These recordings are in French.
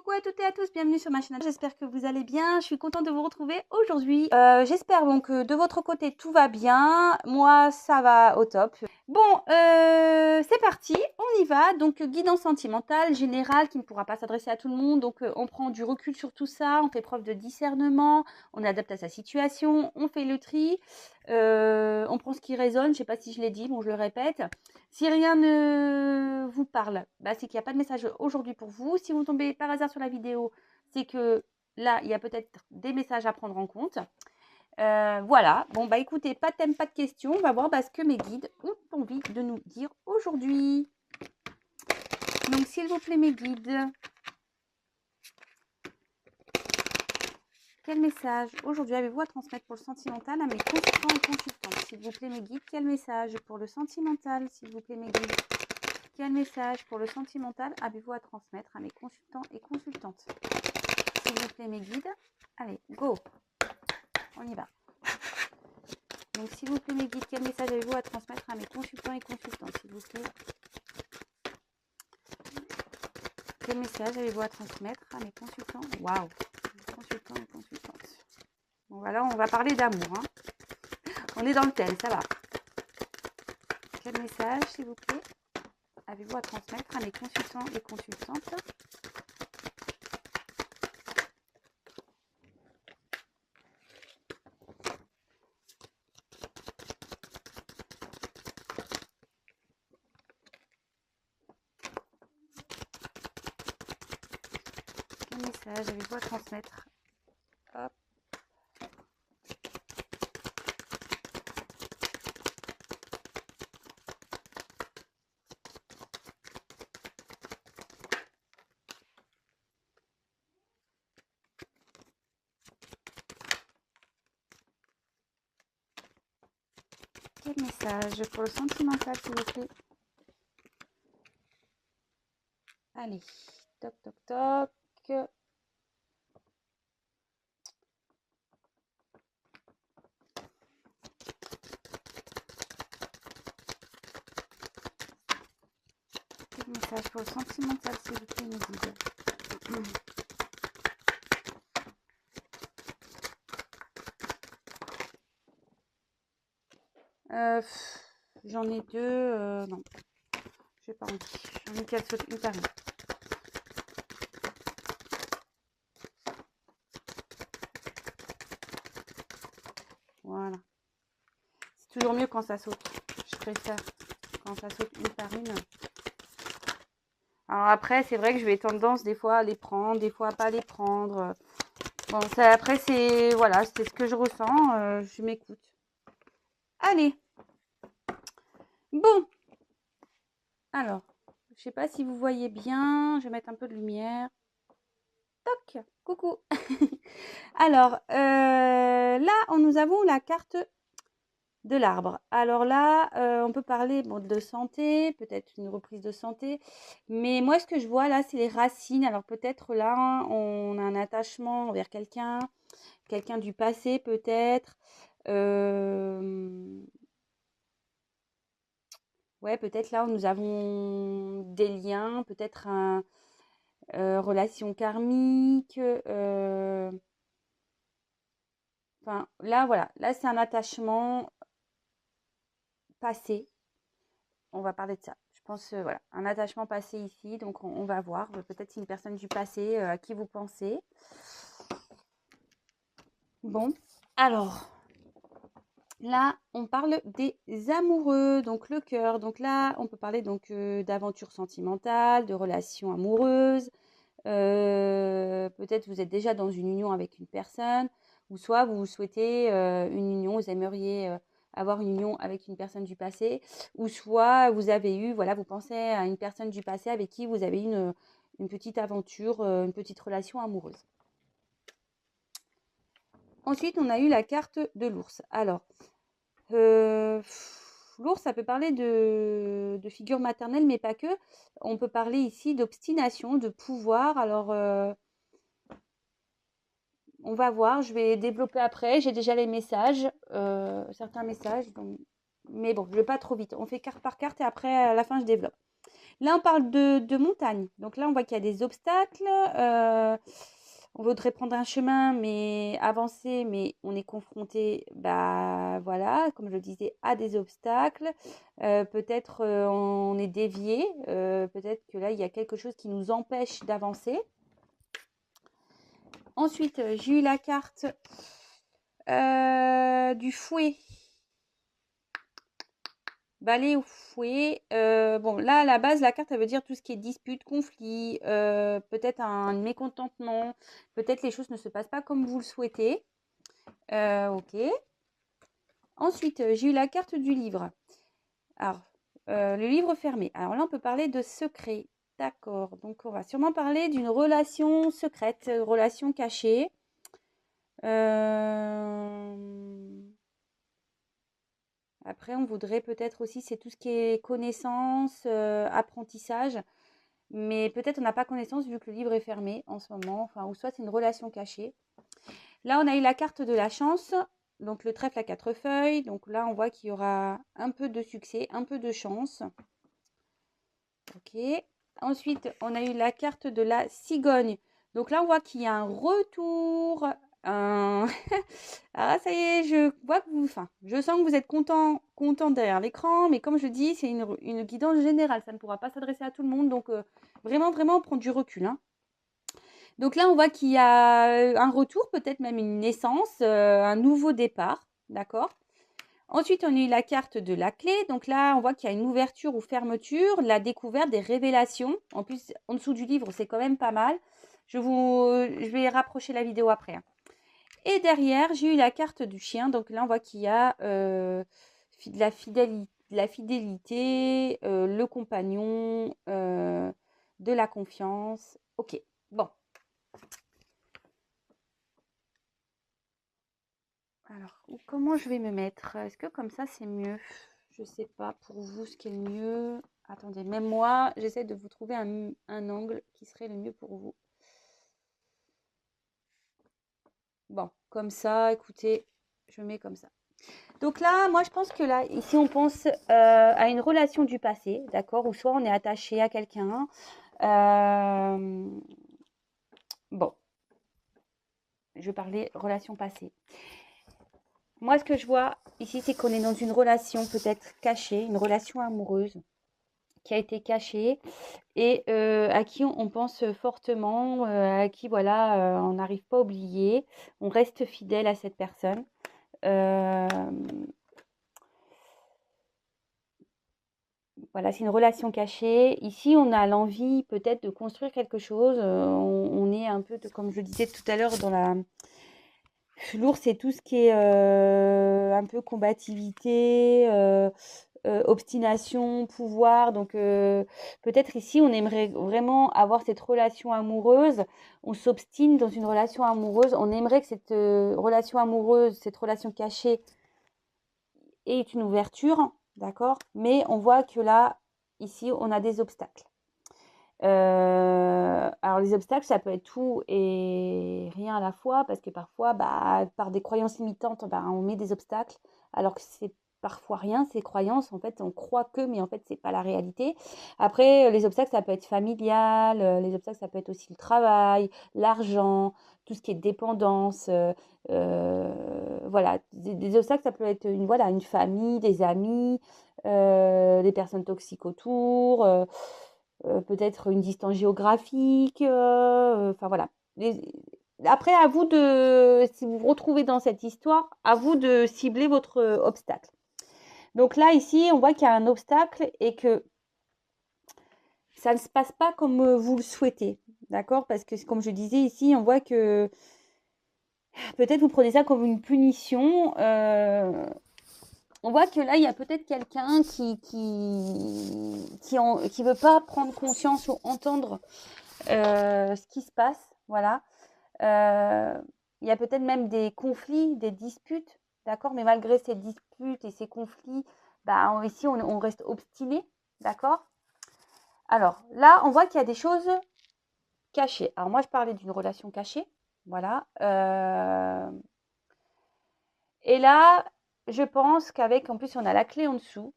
Coucou à toutes et à tous, bienvenue sur ma chaîne. J'espère que vous allez bien. Je suis contente de vous retrouver aujourd'hui. J'espère donc que de votre côté tout va bien. Moi, ça va au top. Bon, c'est parti, on y va. Donc, guidance sentimentale générale qui ne pourra pas s'adresser à tout le monde. Donc, on prend du recul sur tout ça, on fait preuve de discernement, on adapte à sa situation, on fait le tri, on prend ce qui résonne. Je ne sais pas si je l'ai dit, bon, je le répète. Si rien ne vous parle, bah, c'est qu'il n'y a pas de message aujourd'hui pour vous. Si vous tombez par hasard sur la vidéo, c'est que là, il y a peut-être des messages à prendre en compte. Voilà, bon bah écoutez, pas de thème, pas de questions, on va voir ce que mes guides ont envie de nous dire aujourd'hui. Donc s'il vous plaît mes guides, quel message aujourd'hui avez-vous à transmettre pour le sentimental à mes consultants et consultantes? S'il vous plaît mes guides, quel message pour le sentimental? S'il vous plaît mes guides, quel message pour le sentimental avez-vous à transmettre à mes consultants et consultantes? S'il vous plaît mes guides, allez, go, on y va. Donc, s'il vous plaît, mes guides, quel message avez-vous à transmettre à mes consultants et consultantes, s'il vous plaît? Quel message avez-vous à transmettre à mes consultants? Waouh! Consultants et consultantes. Bon, voilà, on va parler d'amour. Hein. On est dans le thème, ça va. Quel message, s'il vous plaît, avez-vous à transmettre à mes consultants et consultantes? Quel message avez-vous à transmettre? Hop. Quel message pour le sentimental, s'il vous plaît? Allez, toc, toc, toc. Quel message pour le sentimental, s'il vous plaît, mes guides? J'en ai deux, non, je n'ai pas envie. J'en ai qu'elle saute une par une. Voilà. C'est toujours mieux quand ça saute. Je préfère quand ça saute une par une. Alors après, c'est vrai que je vais tendance des fois à les prendre, des fois à pas les prendre. Bon, ça, après, c'est voilà, c'est ce que je ressens. Je m'écoute. Allez. Bon. Alors, je sais pas si vous voyez bien. Je vais mettre un peu de lumière. Toc. Coucou. Alors, là, nous avons la carte de l'arbre. Alors là, on peut parler de santé, peut-être une reprise de santé. Mais moi, ce que je vois là, c'est les racines. Alors peut-être là, on a un attachement envers quelqu'un du passé peut-être. Ouais, peut-être là où nous avons des liens, peut-être un relation karmique. Enfin, là, voilà. Là, c'est un attachement passé. On va parler de ça. Je pense, voilà, un attachement passé ici. Donc, on va voir. Peut-être c'est une personne du passé à qui vous pensez. Bon, alors, là, on parle des amoureux, donc le cœur. Donc là, on peut parler donc d'aventure sentimentale, de relations amoureuses. Peut-être vous êtes déjà dans une union avec une personne, ou soit vous souhaitez une union, vous aimeriez avoir une union avec une personne du passé, ou soit vous avez eu, voilà, vous pensez à une personne du passé avec qui vous avez eu une petite aventure, une petite relation amoureuse. Ensuite, on a eu la carte de l'ours. Alors, l'ours, ça peut parler de figure maternelle, mais pas que. On peut parler ici d'obstination, de pouvoir. Alors, on va voir, je vais développer après. J'ai déjà les messages, certains messages. Donc... Mais bon, je ne vais pas trop vite. On fait carte par carte et après, à la fin, je développe. Là, on parle de montagne. Donc là, on voit qu'il y a des obstacles. On voudrait prendre un chemin, mais avancer, mais on est confronté, bah voilà, comme je le disais, à des obstacles. Peut-être on est dévié. Peut-être que là, il y a quelque chose qui nous empêche d'avancer. Ensuite, j'ai eu la carte du fouet. Balai ou fouet. Bon, là, à la base, la carte, elle veut dire tout ce qui est dispute, conflit, peut-être un mécontentement, peut-être les choses ne se passent pas comme vous le souhaitez. Ok. Ensuite, j'ai eu la carte du livre. Alors, le livre fermé. Alors là, on peut parler de secret. D'accord. Donc, on va sûrement parler d'une relation secrète, relation cachée. Après, on voudrait peut-être aussi, c'est tout ce qui est connaissance, apprentissage. Mais peut-être on n'a pas connaissance vu que le livre est fermé en ce moment. Enfin, ou soit c'est une relation cachée. Là, on a eu la carte de la chance. Donc, le trèfle à 4 feuilles. Donc là, on voit qu'il y aura un peu de succès, un peu de chance. Ok. Ensuite, on a eu la carte de la cigogne. Donc là, on voit qu'il y a un retour. Alors là, ça y est, je vois que je sens que vous êtes content derrière l'écran, mais comme je dis, c'est une guidance générale. Ça ne pourra pas s'adresser à tout le monde. Donc, vraiment, prendre du recul, hein. Donc là, on voit qu'il y a un retour, peut-être même une naissance, un nouveau départ. D'accord? Ensuite, on a eu la carte de la clé. Donc là, on voit qu'il y a une ouverture ou fermeture, la découverte des révélations. En plus, en dessous du livre, c'est quand même pas mal. Je vais rapprocher la vidéo après, hein. Et derrière, j'ai eu la carte du chien. Donc là, on voit qu'il y a de la fidélité, le compagnon, de la confiance. Ok, bon. Alors, comment je vais me mettre? Est-ce que comme ça, c'est mieux? Je sais pas pour vous ce qui est le mieux. Attendez, même moi, j'essaie de vous trouver un angle qui serait le mieux pour vous. Bon, comme ça, écoutez, je mets comme ça. Donc là, moi, je pense que là, ici, on pense à une relation du passé, d'accord? Ou soit on est attaché à quelqu'un. Bon, je vais parler relation passée. Moi, ce que je vois ici, c'est qu'on est dans une relation peut-être cachée, une relation amoureuse qui a été cachée et à qui on pense fortement, à qui voilà, on n'arrive pas à oublier, on reste fidèle à cette personne. Voilà, c'est une relation cachée. Ici, on a l'envie peut-être de construire quelque chose. On est un peu, comme je le disais tout à l'heure, dans la... L'ours, c'est tout ce qui est un peu combativité, obstination, pouvoir. Donc, peut-être ici, on aimerait vraiment avoir cette relation amoureuse. On s'obstine dans une relation amoureuse. On aimerait que cette relation amoureuse, cette relation cachée, ait une ouverture, d'accord? Mais on voit que là, ici, on a des obstacles. Alors les obstacles, ça peut être tout et rien à la fois, parce que parfois, bah, par des croyances limitantes, bah, on met des obstacles, alors que c'est parfois rien, ces croyances, en fait, on croit que, mais en fait, c'est pas la réalité. Après, les obstacles, ça peut être familial, les obstacles, ça peut être aussi le travail, l'argent, tout ce qui est dépendance, voilà. Des obstacles, ça peut être voilà, une famille, des amis, des personnes toxiques autour, peut-être une distance géographique, enfin voilà. Après, à vous de, si vous vous retrouvez dans cette histoire, à vous de cibler votre obstacle. Donc là, ici, on voit qu'il y a un obstacle et que ça ne se passe pas comme vous le souhaitez, d'accord? Parce que, comme je disais ici, on voit que peut-être vous prenez ça comme une punition. On voit que là, il y a peut-être quelqu'un qui veut pas prendre conscience ou entendre ce qui se passe, voilà. Il y a peut-être même des conflits, des disputes, d'accord? Mais malgré ces disputes et ces conflits, bah, ici, on reste obstiné, d'accord? Alors, là, on voit qu'il y a des choses cachées. Alors, moi, je parlais d'une relation cachée, voilà. Et là, je pense qu'avec, en plus, on a la clé en dessous.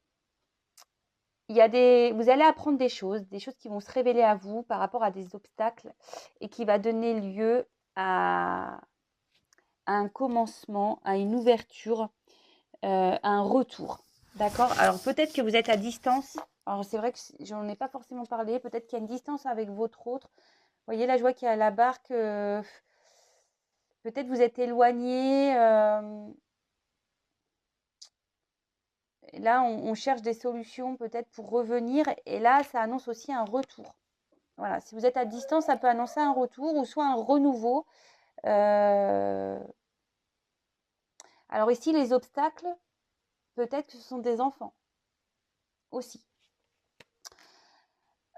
vous allez apprendre des choses qui vont se révéler à vous par rapport à des obstacles et qui va donner lieu à un commencement, à une ouverture, à un retour. D'accord? Alors peut-être que vous êtes à distance. Alors c'est vrai que j'en ai pas forcément parlé. Peut-être qu'il y a une distance avec votre autre. Vous voyez, là je vois qu'il y a la barque. Peut-être vous êtes éloigné. Là, on cherche des solutions peut-être pour revenir. Et là, ça annonce aussi un retour. Voilà, si vous êtes à distance, ça peut annoncer un retour ou soit un renouveau. Alors ici, les obstacles, peut-être que ce sont des enfants aussi.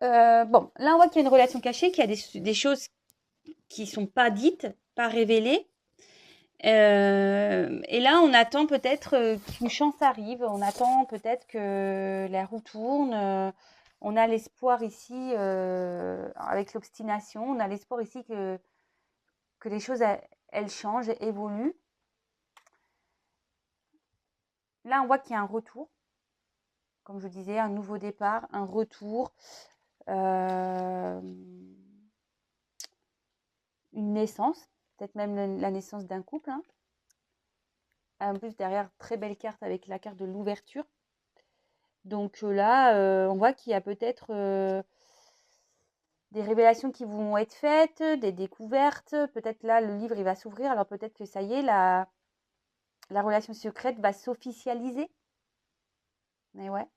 Bon, là, on voit qu'il y a une relation cachée, qu'il y a des choses qui ne sont pas dites, pas révélées. Et là, on attend peut-être qu'une chance arrive. On attend peut-être que la roue tourne. On a l'espoir ici, avec l'obstination, on a l'espoir ici que les choses, elles changent, évoluent. Là, on voit qu'il y a un retour. Comme je disais, un nouveau départ, un retour, une naissance, peut-être même la naissance d'un couple. Hein. En plus, derrière, très belle carte avec la carte de l'ouverture. Donc là, on voit qu'il y a peut-être des révélations qui vont être faites, des découvertes. Peut-être là, le livre, il va s'ouvrir. Alors peut-être que ça y est, la relation secrète va s'officialiser. Mais ouais.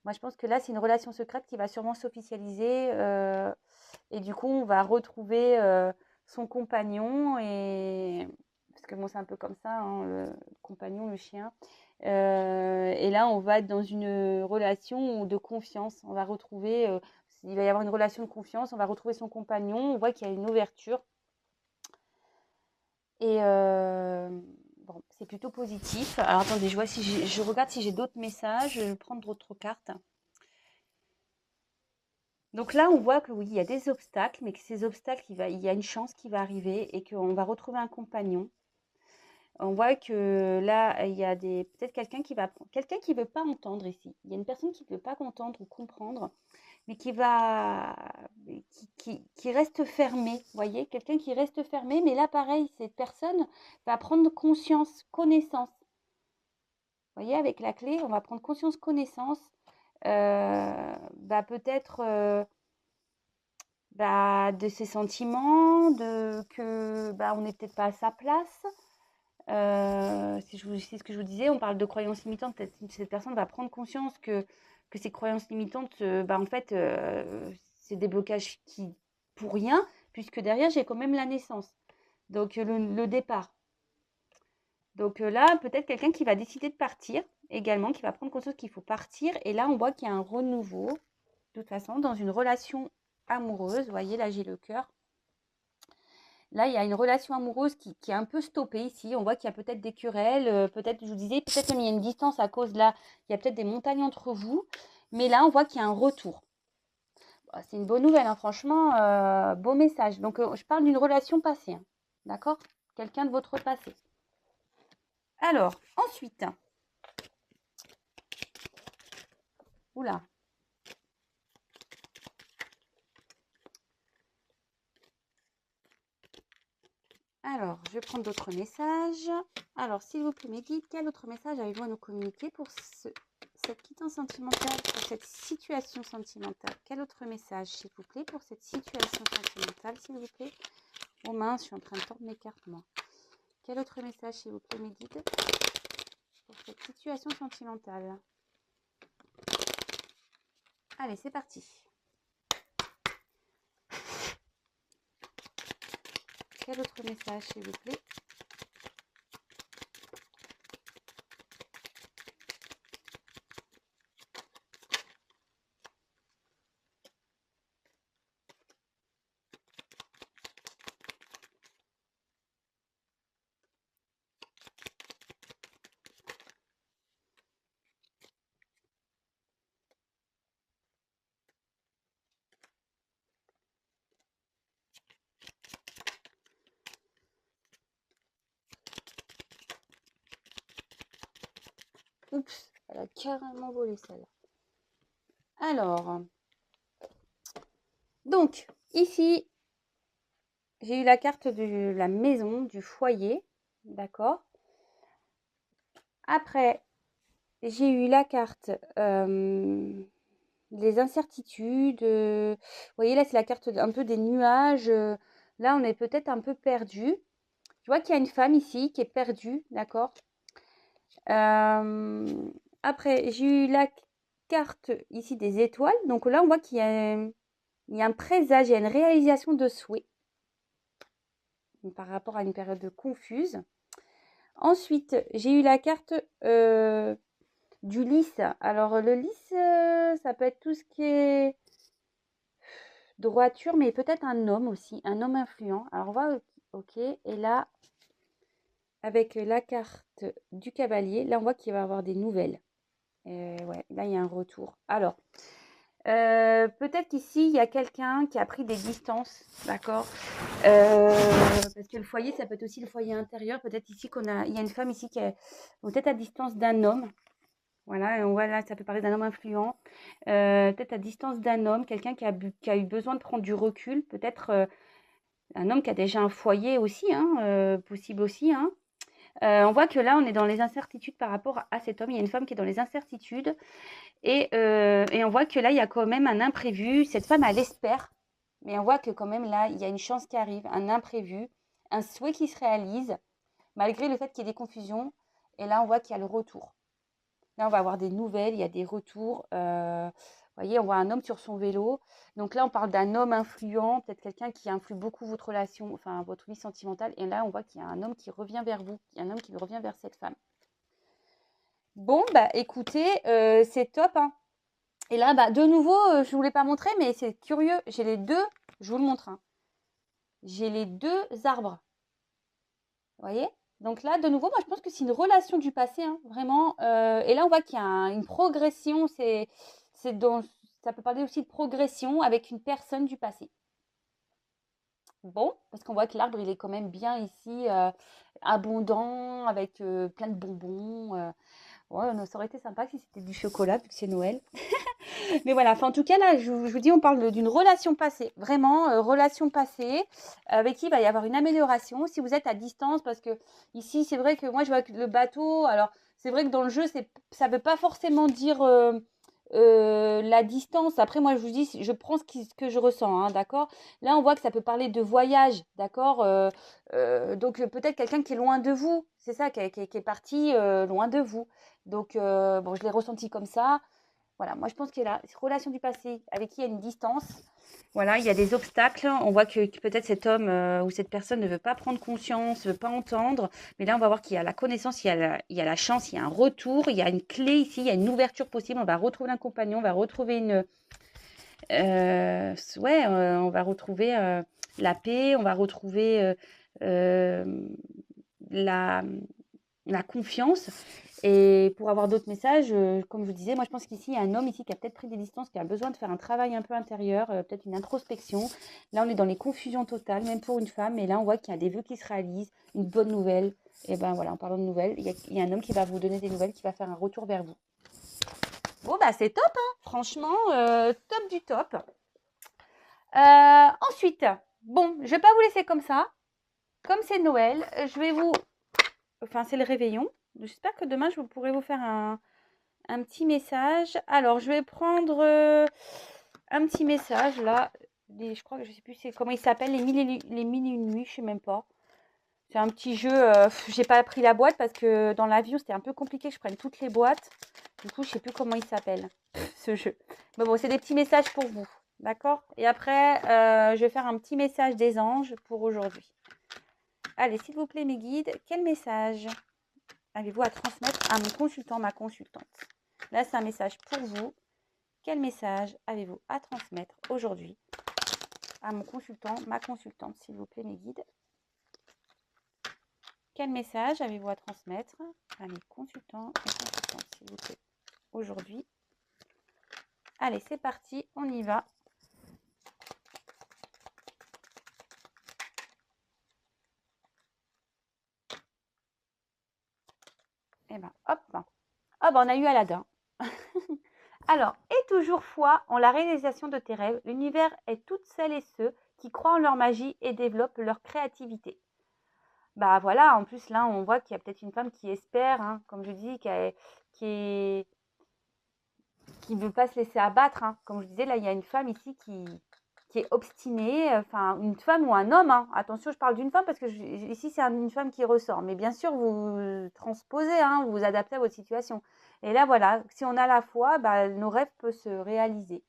Moi, je pense que là, c'est une relation secrète qui va sûrement s'officialiser. Et du coup, on va retrouver son compagnon. Parce que bon, c'est un peu comme ça, hein, le compagnon, le chien. Et là, on va être dans une relation de confiance. On va retrouver, il va y avoir une relation de confiance. On va retrouver son compagnon. On voit qu'il y a une ouverture. Et bon, c'est plutôt positif. Alors, attendez, je vois si je regarde si j'ai d'autres messages. Je vais prendre d'autres cartes. Donc là, on voit que oui, il y a des obstacles, mais que ces obstacles, il y a une chance qui va arriver et qu'on va retrouver un compagnon. On voit que là, il y a peut-être quelqu'un qui veut pas entendre ici. Il y a une personne qui ne veut pas entendre ou comprendre, mais qui reste fermée. Vous voyez, quelqu'un qui reste fermé, mais là, pareil, cette personne va prendre conscience, connaissance. Vous voyez, avec la clé, on va prendre conscience, connaissance. Peut-être de ses sentiments, on n'est peut-être pas à sa place. C'est ce que je vous disais, on parle de croyances limitantes. Peut-être que cette personne va prendre conscience que ces croyances limitantes, en fait, c'est des blocages pour rien, puisque derrière, j'ai quand même la naissance. Donc, le départ. Donc là, peut-être quelqu'un qui va décider de partir également, qui va prendre conscience qu'il faut partir. Et là, on voit qu'il y a un renouveau, de toute façon, dans une relation amoureuse. Vous voyez, là, j'ai le cœur. Là, il y a une relation amoureuse qui est un peu stoppée ici. On voit qu'il y a peut-être des querelles. Peut-être, je vous disais, peut-être même il y a une distance à cause là. Il y a peut-être des montagnes entre vous. Mais là, on voit qu'il y a un retour. Bon, c'est une bonne nouvelle, hein, franchement. Beau message. Donc, je parle d'une relation passée. Hein, d'accord? Quelqu'un de votre passé. Alors, ensuite. Oula. Alors, je vais prendre d'autres messages. Alors, s'il vous plaît, mes guides, quel autre message avez-vous à nous communiquer pour cette quittance sentimentale, pour cette situation sentimentale? Quel autre message, s'il vous plaît, pour cette situation sentimentale, s'il vous plaît? Oh mince, je suis en train de tordre mes cartes, moi. Quel autre message, s'il vous plaît, mes guides, pour cette situation sentimentale? Allez, c'est parti. Quel autre message, s'il vous plaît? Oups, elle a carrément volé celle-là. Alors, donc, ici, j'ai eu la carte de la maison, du foyer, d'accord. Après, j'ai eu la carte des incertitudes. Vous voyez, là, c'est la carte un peu des nuages. Là, on est peut-être un peu perdu. Je vois qu'il y a une femme ici qui est perdue, d'accord. Après, j'ai eu la carte ici des étoiles. Donc là, on voit qu'il y a un présage, il y a une réalisation de souhait par rapport à une période confuse. Ensuite, j'ai eu la carte du lys. Alors, le lys, ça peut être tout ce qui est droiture, mais peut-être un homme aussi, un homme influent. Alors, on va, ok. Et là, avec la carte du cavalier, là, on voit qu'il va y avoir des nouvelles. Ouais, là, il y a un retour. Alors, peut-être qu'ici, il y a quelqu'un qui a pris des distances, d'accord. Parce que le foyer, ça peut être aussi le foyer intérieur. Peut-être ici il y a une femme ici qui est peut-être à distance d'un homme. Voilà, et on voit là, ça peut parler d'un homme influent. Peut-être à distance d'un homme, quelqu'un qui a eu besoin de prendre du recul. Peut-être un homme qui a déjà un foyer aussi, hein, possible aussi, hein. On voit que là, on est dans les incertitudes par rapport à cet homme. Il y a une femme qui est dans les incertitudes. Et on voit que là, il y a quand même un imprévu. Cette femme, elle espère. Mais on voit que quand même là, il y a une chance qui arrive, un imprévu, un souhait qui se réalise, malgré le fait qu'il y ait des confusions. Et là, on voit qu'il y a le retour. Là, on va avoir des nouvelles, il y a des retours. Vous voyez, on voit un homme sur son vélo. Donc là, on parle d'un homme influent, peut-être quelqu'un qui influe beaucoup votre relation, enfin votre vie sentimentale. Et là, on voit qu'il y a un homme qui revient vers vous, il y a un homme qui revient vers cette femme. Bon, bah écoutez, c'est top, hein. Et là, bah, de nouveau, je ne vous l'ai pas montré, mais c'est curieux. J'ai les deux, je vous le montre, hein. J'ai les deux arbres. Vous voyez? Donc là, de nouveau, moi, je pense que c'est une relation du passé, hein, vraiment. Et là, on voit qu'il y a une progression. Ça peut parler aussi de progression avec une personne du passé. Bon, parce qu'on voit que l'arbre, il est quand même bien ici, abondant, avec plein de bonbons. Ouais, ça aurait été sympa si c'était du chocolat, vu que c'est Noël. Mais voilà, enfin, en tout cas, là, je vous dis, on parle d'une relation passée, vraiment, relation passée, avec qui il va y avoir une amélioration. Si vous êtes à distance, parce que ici, c'est vrai que moi, je vois que le bateau, alors, c'est vrai que dans le jeu, ça ne veut pas forcément dire la distance. Après, moi, je vous dis, je prends ce que je ressens, hein, d'accord. Là, on voit que ça peut parler de voyage, d'accord. Donc, peut-être quelqu'un qui est loin de vous, c'est ça, qui est parti loin de vous. Donc, bon, je l'ai ressenti comme ça. Voilà, moi je pense qu'il y a la relation du passé avec qui il y a une distance. Voilà, il y a des obstacles. On voit que peut-être cet homme ou cette personne ne veut pas prendre conscience, ne veut pas entendre. Mais là, on va voir qu'il y a la connaissance, il y a la chance, il y a un retour, il y a une clé ici, il y a une ouverture possible. On va retrouver un compagnon, on va retrouver on va retrouver la paix, on va retrouver la, la confiance. Et pour avoir d'autres messages, comme je vous disais, moi je pense qu'ici, il y a un homme ici qui a peut-être pris des distances, qui a besoin de faire un travail un peu intérieur, peut-être une introspection. Là, on est dans les confusions totales, même pour une femme. Et là, on voit qu'il y a des vœux qui se réalisent, une bonne nouvelle. Et ben voilà, en parlant de nouvelles, il y a un homme qui va vous donner des nouvelles, qui va faire un retour vers vous. Bon, bah c'est top, hein. Franchement, top du top. Ensuite, bon, je vais pas vous laisser comme ça. Comme c'est Noël, je vais vous... Enfin, c'est le réveillon. J'espère que demain, je pourrai vous faire un petit message. Alors, je vais prendre un petit message là. Je crois que je sais plus comment il s'appelle, les mille et une nuits, je sais même pas. C'est un petit jeu. J'ai pas pris la boîte parce que dans l'avion c'était un peu compliqué que je prenne toutes les boîtes. Du coup, je sais plus comment il s'appelle ce jeu. Mais bon, c'est des petits messages pour vous, d'accord. Et après, je vais faire un petit message des anges pour aujourd'hui. Allez, s'il vous plaît, mes guides, quel message avez-vous à transmettre à mon consultant, ma consultante? Là, c'est un message pour vous. Quel message avez-vous à transmettre aujourd'hui à mon consultant, ma consultante, s'il vous plaît, mes guides? Quel message avez-vous à transmettre à mes consultants et consultantes, s'il vous plaît, aujourd'hui? Allez, c'est parti, on y va. Et ben, hop. Ah ben, on a eu Aladdin. Alors, toujours foi en la réalisation de tes rêves. L'univers est toutes celles et ceux qui croient en leur magie et développent leur créativité. Bah voilà, en plus là, on voit qu'il y a peut-être une femme qui espère, hein, comme je dis, qui ne veut pas se laisser abattre. Hein. Comme je disais, là, il y a une femme ici qui est obstinée, enfin une femme ou un homme. Hein. Attention, je parle d'une femme parce que ici, c'est une femme qui ressort. Mais bien sûr, vous transposez, hein, vous vous adaptez à votre situation. Et là, voilà, si on a la foi, bah, nos rêves peuvent se réaliser.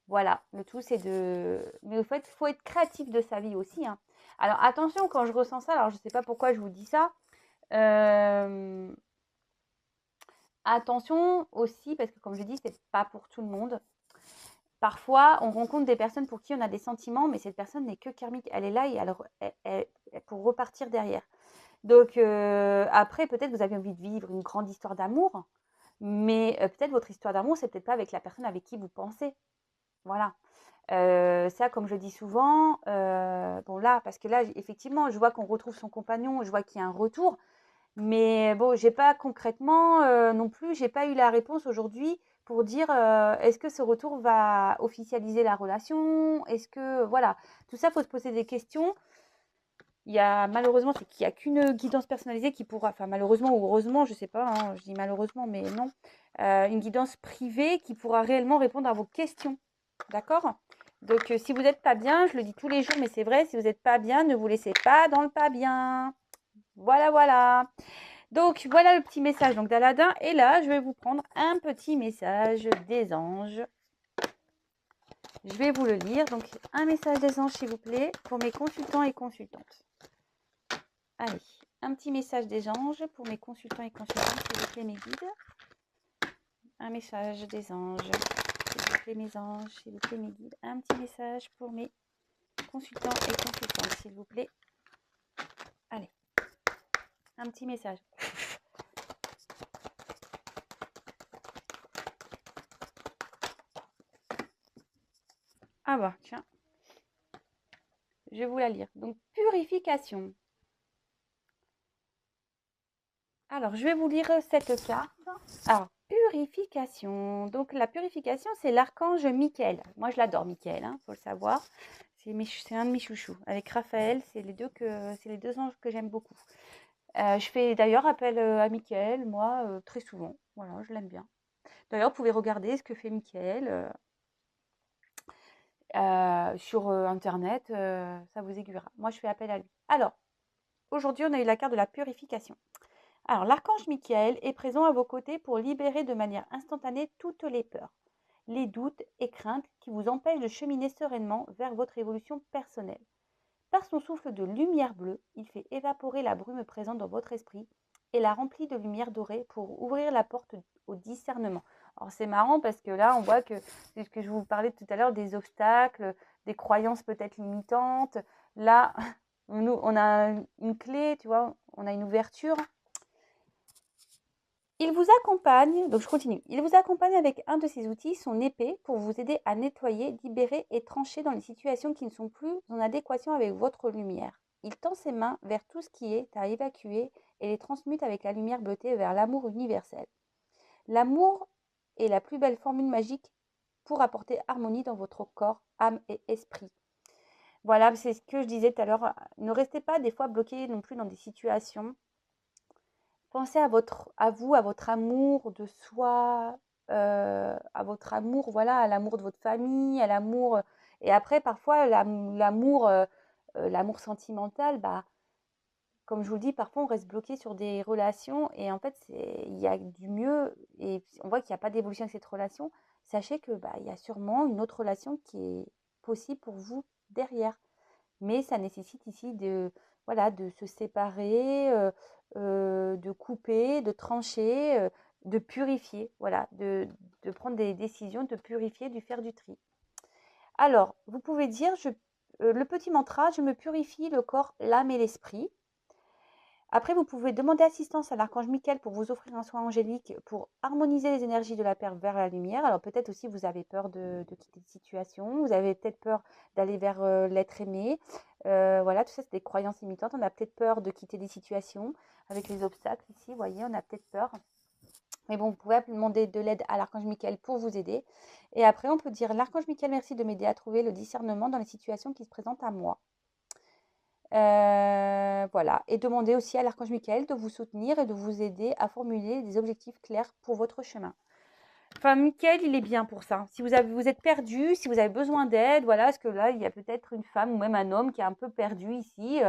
Voilà, le tout c'est de... Mais au fait, il faut être créatif de sa vie aussi. Hein. Alors attention, quand je ressens ça, alors je ne sais pas pourquoi je vous dis ça. Attention aussi, parce que comme je dis, c'est pas pour tout le monde. Parfois, on rencontre des personnes pour qui on a des sentiments, mais cette personne n'est que karmique. Elle est là et pour repartir derrière. Donc après, peut-être vous avez envie de vivre une grande histoire d'amour, mais peut-être votre histoire d'amour, c'est peut-être pas avec la personne avec qui vous pensez. Voilà. Ça, comme je dis souvent, bon là, parce que là, effectivement, je vois qu'on retrouve son compagnon, je vois qu'il y a un retour, mais bon, j'ai pas concrètement non plus, j'ai pas eu la réponse aujourd'hui pour dire est-ce que ce retour va officialiser la relation? Est-ce que voilà, tout ça, faut se poser des questions. Il y a malheureusement, c'est qu'il n'y a qu'une guidance personnalisée qui pourra, enfin malheureusement ou heureusement, je sais pas, hein, je dis malheureusement, mais non, une guidance privée qui pourra réellement répondre à vos questions. D'accord? Donc, si vous n'êtes pas bien, je le dis tous les jours, mais c'est vrai, si vous n'êtes pas bien, ne vous laissez pas dans le pas bien. Voilà, voilà. Donc, voilà le petit message donc d'Aladin. Et là, je vais vous prendre un petit message des anges. Je vais vous le lire. Donc, un message des anges, s'il vous plaît, pour mes consultants et consultantes. Allez, un petit message des anges pour mes consultants et consultantes, s'il vous plaît, mes guides. Un message des anges. S'il vous plaît, mes anges, s'il vous plaît, mes guides. Un petit message pour mes consultants et consultantes, s'il vous plaît. Allez, un petit message. Ah bah, tiens. Je vais vous la lire. Donc, purification. Alors, je vais vous lire cette carte. Alors, purification. Donc, la purification, c'est l'archange Michael. Moi, je l'adore, Michael, hein, faut le savoir. C'est un de mes chouchous. Avec Raphaël, c'est les deux anges que j'aime beaucoup. Je fais d'ailleurs appel à Michael, moi, très souvent. Voilà, je l'aime bien. D'ailleurs, vous pouvez regarder ce que fait Michael sur Internet. Ça vous aiguillera. Moi, je fais appel à lui. Alors, aujourd'hui, on a eu la carte de la purification. Alors, l'archange Michael est présent à vos côtés pour libérer de manière instantanée toutes les peurs, les doutes et craintes qui vous empêchent de cheminer sereinement vers votre évolution personnelle. Par son souffle de lumière bleue, il fait évaporer la brume présente dans votre esprit et la remplit de lumière dorée pour ouvrir la porte au discernement. Alors c'est marrant parce que là, on voit que c'est ce que je vous parlais tout à l'heure, des obstacles, des croyances peut-être limitantes. Là, on a une clé, tu vois, on a une ouverture. Il vous accompagne, donc je continue, il vous accompagne avec un de ses outils, son épée, pour vous aider à nettoyer, libérer et trancher dans les situations qui ne sont plus en adéquation avec votre lumière. Il tend ses mains vers tout ce qui est à évacuer et les transmute avec la lumière bleutée vers l'amour universel. L'amour est la plus belle formule magique pour apporter harmonie dans votre corps, âme et esprit. Voilà, c'est ce que je disais tout à l'heure. Ne restez pas des fois bloqués non plus dans des situations. Pensez à votre amour de soi, à votre amour, voilà, à l'amour de votre famille, à l'amour. Et après, parfois, l'amour sentimental, bah, comme je vous le dis, parfois on reste bloqué sur des relations et en fait, il y a du mieux et on voit qu'il n'y a pas d'évolution avec cette relation. Sachez que bah, il y a sûrement une autre relation qui est possible pour vous derrière. Mais ça nécessite ici voilà, de se séparer, de couper, de trancher, de purifier, voilà, de prendre des décisions, de purifier, de faire du tri. Alors, vous pouvez dire le petit mantra, je me purifie le corps, l'âme et l'esprit. Après, vous pouvez demander assistance à l'archange Michael pour vous offrir un soin angélique pour harmoniser les énergies de la Terre vers la lumière. Alors peut-être aussi vous avez peur de quitter une situation, vous avez peut-être peur d'aller vers l'être aimé. Voilà, tout ça c'est des croyances limitantes. On a peut-être peur de quitter des situations avec les obstacles ici, vous voyez, on a peut-être peur. Mais bon, vous pouvez demander de l'aide à l'archange Michael pour vous aider. Et après, on peut dire: l'archange Michael, merci de m'aider à trouver le discernement dans les situations qui se présentent à moi. Voilà. Et demandez aussi à l'archange Michael de vous soutenir et de vous aider à formuler des objectifs clairs pour votre chemin. Enfin, Michael, il est bien pour ça. Si vous êtes perdu, si vous avez besoin d'aide, voilà, parce que là, il y a peut-être une femme ou même un homme qui est un peu perdu ici.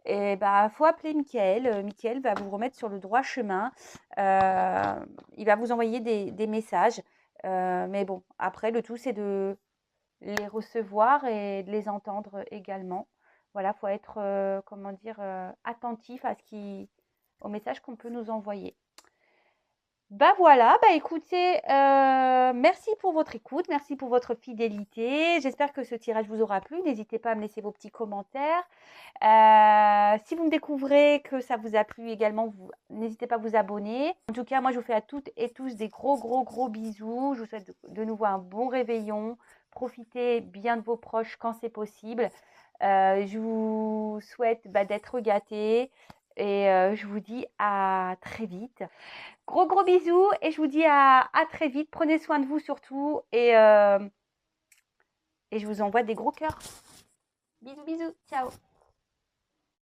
Et bah, faut appeler Michael. Michael va vous remettre sur le droit chemin. Il va vous envoyer des messages. Mais bon, après, le tout, c'est de les recevoir et de les entendre également. Voilà, faut être, comment dire, attentif au message qu'on peut nous envoyer. Bah voilà, bah écoutez, merci pour votre écoute, merci pour votre fidélité. J'espère que ce tirage vous aura plu. N'hésitez pas à me laisser vos petits commentaires. Si vous me découvrez que ça vous a plu également, n'hésitez pas à vous abonner. En tout cas, moi, je vous fais à toutes et tous des gros, gros, gros bisous. Je vous souhaite de nouveau un bon réveillon. Profitez bien de vos proches quand c'est possible. Je vous souhaite d'être gâtés et je vous dis à très vite. Gros, gros bisous et je vous dis à très vite. Prenez soin de vous surtout et je vous envoie des gros cœurs. Bisous, bisous. Ciao.